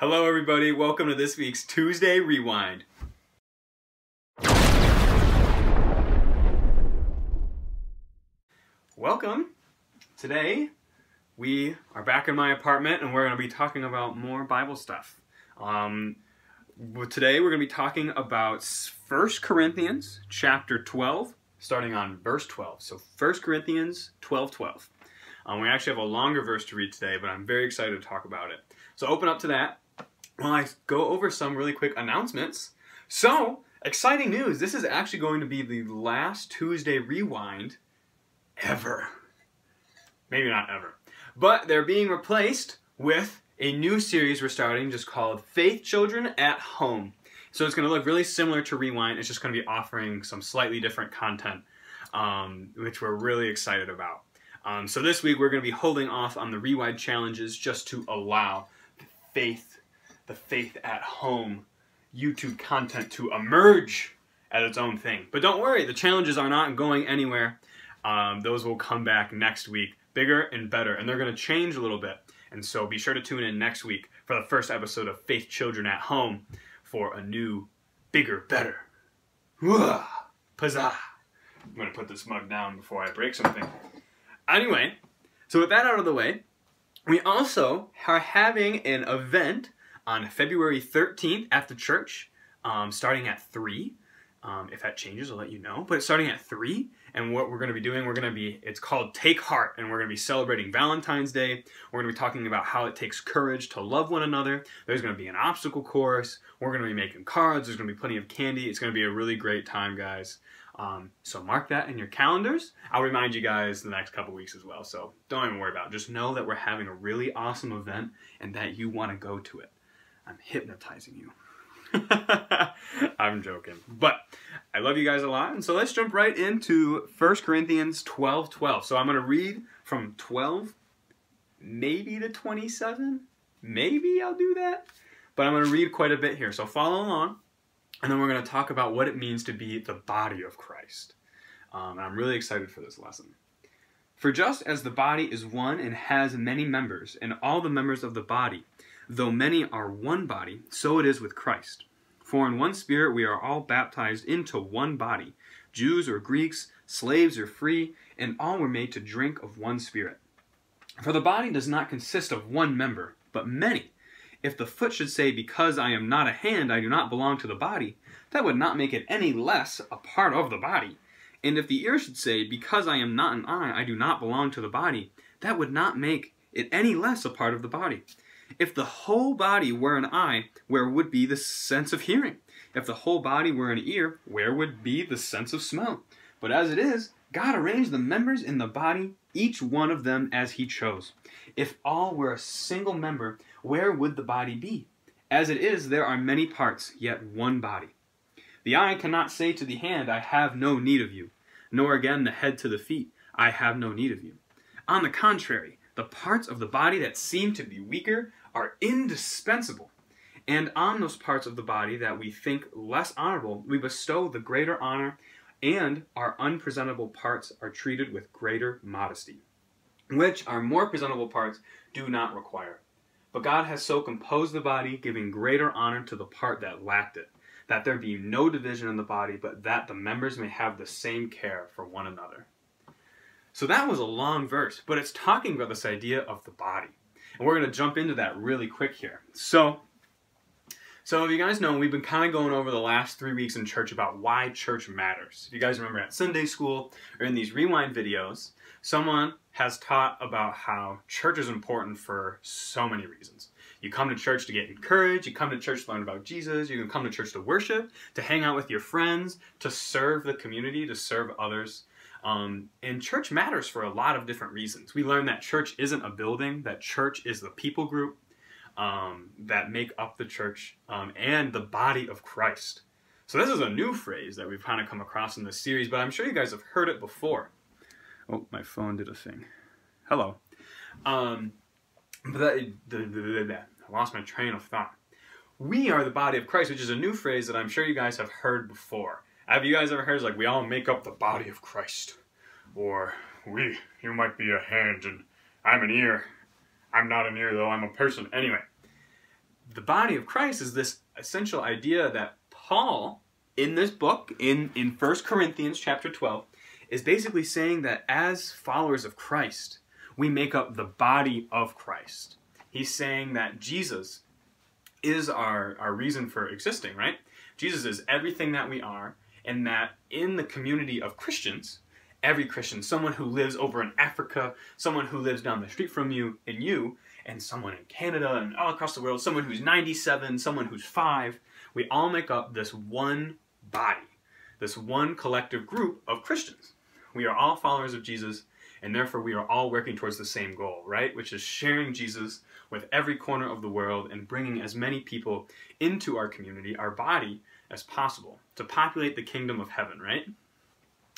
Hello everybody, welcome to this week's Tuesday Rewind. Welcome. Today we are back in my apartment and we're going to be talking about more Bible stuff. Today we're going to be talking about 1 Corinthians chapter 12, starting on verse 12. So 1 Corinthians 12:12. We actually have a longer verse to read today, but I'm very excited to talk about it. So open up to that while I go over some really quick announcements. So, exciting news! This is actually going to be the last Tuesday Rewind ever. Maybe not ever. But they're being replaced with a new series we're starting just called Faith Children at Home. So it's going to look really similar to Rewind. It's just going to be offering some slightly different content, which we're really excited about. So this week we're going to be holding off on the Rewind challenges just to allow the Faith at Home YouTube content to emerge as its own thing. But don't worry, the challenges are not going anywhere. Those will come back next week, bigger and better, and they're going to change a little bit. And so be sure to tune in next week for the first episode of Faith Children at Home for a new, bigger, better. Huzzah! I'm going to put this mug down before I break something. Anyway, so with that out of the way, we also are having an event on February 13th at the church, starting at 3. If that changes, I'll let you know. But it's starting at 3, and what we're going to be doing, it's called Take Heart, and we're going to be celebrating Valentine's Day. We're going to be talking about how it takes courage to love one another. There's going to be an obstacle course. We're going to be making cards. There's going to be plenty of candy. It's going to be a really great time, guys. So mark that in your calendars. I'll remind you guys the next couple weeks as well, so don't even worry about it. Just know that we're having a really awesome event and that you want to go to it. I'm hypnotizing you. I'm joking. But I love you guys a lot, and so let's jump right into 1 Corinthians 12:12. So I'm going to read from 12, maybe to 27. Maybe I'll do that. But I'm going to read quite a bit here, so follow along. And then we're going to talk about what it means to be the body of Christ. And I'm really excited for this lesson. For just as the body is one and has many members, and all the members of the body, though many are one body, so it is with Christ. For in one Spirit we are all baptized into one body, Jews or Greeks, slaves or free, and all were made to drink of one Spirit. For the body does not consist of one member, but many. If the foot should say, because I am not a hand, I do not belong to the body, that would not make it any less a part of the body. And if the ear should say, because I am not an eye, I do not belong to the body, that would not make it any less a part of the body. If the whole body were an eye, where would be the sense of hearing? If the whole body were an ear, where would be the sense of smell? But as it is, God arranged the members in the body, each one of them as he chose. If all were a single member, where would the body be? As it is, there are many parts, yet one body. The eye cannot say to the hand, I have no need of you, nor again the head to the feet, I have no need of you. On the contrary, the parts of the body that seem to be weaker are indispensable. And on those parts of the body that we think less honorable, we bestow the greater honor, and our unpresentable parts are treated with greater modesty, which our more presentable parts do not require. But God has so composed the body, giving greater honor to the part that lacked it, that there be no division in the body, but that the members may have the same care for one another. So that was a long verse, but it's talking about this idea of the body. And we're going to jump into that really quick here. So if you guys know, we've been kind of going over the last 3 weeks in church about why church matters. If you guys remember at Sunday school or in these Rewind videos, someone has taught about how church is important for so many reasons. You come to church to get encouraged, you come to church to learn about Jesus, you can come to church to worship, to hang out with your friends, to serve the community, to serve others. And church matters for a lot of different reasons. We learn that church isn't a building, that church is the people group that make up the church and the body of Christ. So this is a new phrase that we've kind of come across in this series, but I'm sure you guys have heard it before. Oh, my phone did a thing. Hello. I lost my train of thought. We are the body of Christ, which is a new phrase that I'm sure you guys have heard before. Have you guys ever heard, like, we all make up the body of Christ? Or, you might be a hand and I'm an ear. I'm not an ear, though. I'm a person. Anyway, the body of Christ is this essential idea that Paul, in this book, in 1 Corinthians chapter 12, is basically saying that as followers of Christ, we make up the body of Christ. He's saying that Jesus is our reason for existing, right? Jesus is everything that we are, and that in the community of Christians, every Christian, someone who lives over in Africa, someone who lives down the street from you, and someone in Canada and all across the world, someone who's 97, someone who's 5, we all make up this one body, this one collective group of Christians. We are all followers of Jesus, and therefore we are all working towards the same goal, right? Which is sharing Jesus with every corner of the world and bringing as many people into our community, our body, as possible to populate the kingdom of heaven, right?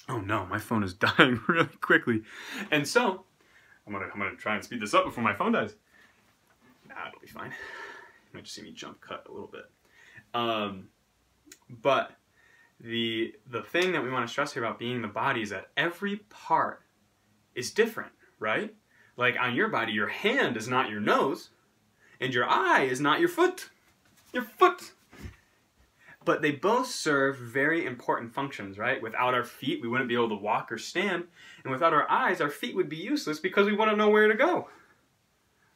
Oh no, my phone is dying really quickly. And so, I'm gonna try and speed this up before my phone dies. Nah, it'll be fine. You might just see me jump cut a little bit. But the thing that we want to stress here about being the body is that every part is different, right? Like on your body, your hand is not your nose, and your eye is not your foot. Your foot! But they both serve very important functions, right? Without our feet, we wouldn't be able to walk or stand. And without our eyes, our feet would be useless because we wouldn't know where to go,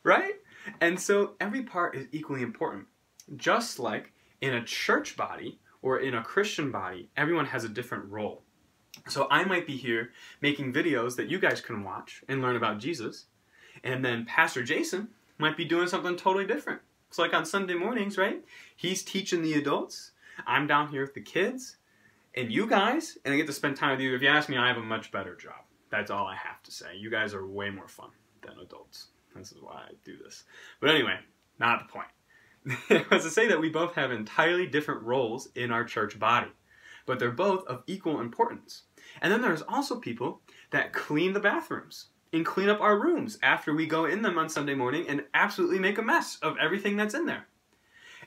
right? And so every part is equally important. Just like in a church body or in a Christian body, everyone has a different role. So I might be here making videos that you guys can watch and learn about Jesus. And then Pastor Jason might be doing something totally different. It's like on Sunday mornings, right? He's teaching the adults. I'm down here with the kids. And you guys, and I get to spend time with you. If you ask me, I have a much better job. That's all I have to say. You guys are way more fun than adults. This is why I do this. But anyway, not the point. It was to say that we both have entirely different roles in our church body. But they're both of equal importance. And then there's also people that clean the bathrooms and clean up our rooms after we go in them on Sunday morning and absolutely make a mess of everything that's in there.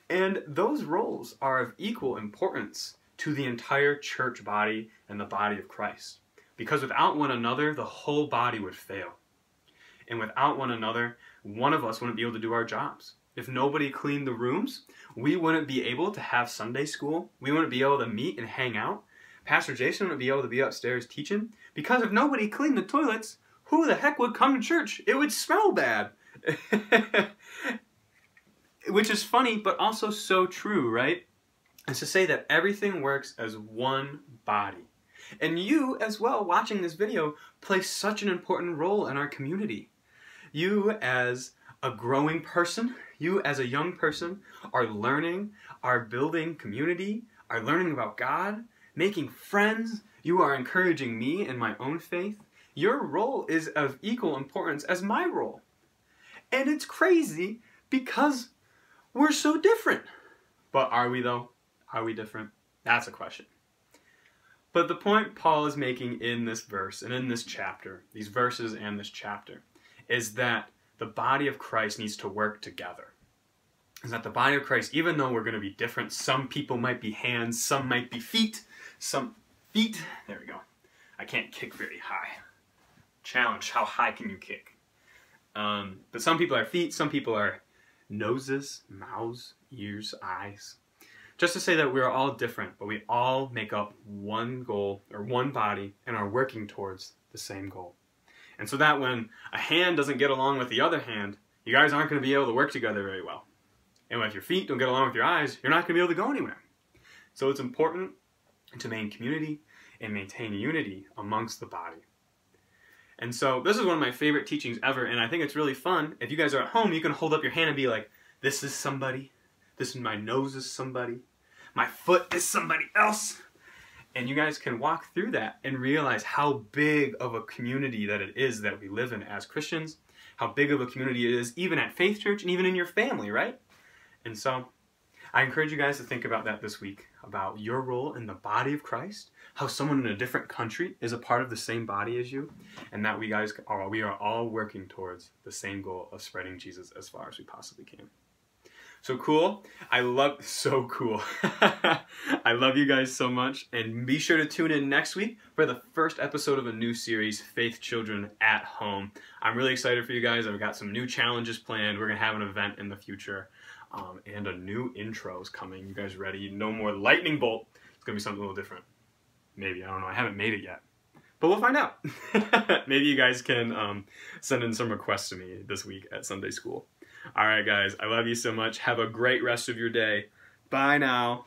And those roles are of equal importance to the entire church body and the body of Christ. Because without one another, the whole body would fail. And without one another, one of us wouldn't be able to do our jobs. If nobody cleaned the rooms, we wouldn't be able to have Sunday school. We wouldn't be able to meet and hang out. Pastor Jason wouldn't be able to be upstairs teaching. Because if nobody cleaned the toilets, who the heck would come to church? It would smell bad. Which is funny, but also so true, right? It's to say that everything works as one body. And you, as well, watching this video, play such an important role in our community. You, as a growing person, you, as a young person, are learning, are building community, are learning about God, making friends. You are encouraging me in my own faith. Your role is of equal importance as my role. And it's crazy because we're so different. But are we though? Are we different? That's a question. But the point Paul is making in this verse and in this chapter, these verses and this chapter, is that the body of Christ needs to work together. Is that the body of Christ, even though we're going to be different, some people might be hands, some might be feet, there we go. I can't kick very high. Challenge, how high can you kick? But some people are feet, some people are noses, mouths, ears, eyes. Just to say that we're all different, but we all make up one goal or one body and are working towards the same goal. And so that when a hand doesn't get along with the other hand, you guys aren't going to be able to work together very well. And if your feet don't get along with your eyes, you're not going to be able to go anywhere. So it's important to maintain community and maintain unity amongst the body. And so this is one of my favorite teachings ever, and I think it's really fun. If you guys are at home, you can hold up your hand and be like, this is somebody. This is my nose is somebody. My foot is somebody else. And you guys can walk through that and realize how big of a community that it is that we live in as Christians, how big of a community it is even at Faith Church and even in your family, right? And so I encourage you guys to think about that this week, about your role in the body of Christ, how someone in a different country is a part of the same body as you, and that we are all working towards the same goal of spreading Jesus as far as we possibly can. So cool. So cool. I love you guys so much, and be sure to tune in next week for the first episode of a new series, Faith Children at Home. I'm really excited for you guys. I've got some new challenges planned. We're going to have an event in the future. and a new intro is coming. You guys ready? No more lightning bolt. It's going to be something a little different. Maybe. I don't know. I haven't made it yet. But we'll find out. Maybe you guys can send in some requests to me this week at Sunday school. All right, guys. I love you so much. Have a great rest of your day. Bye now.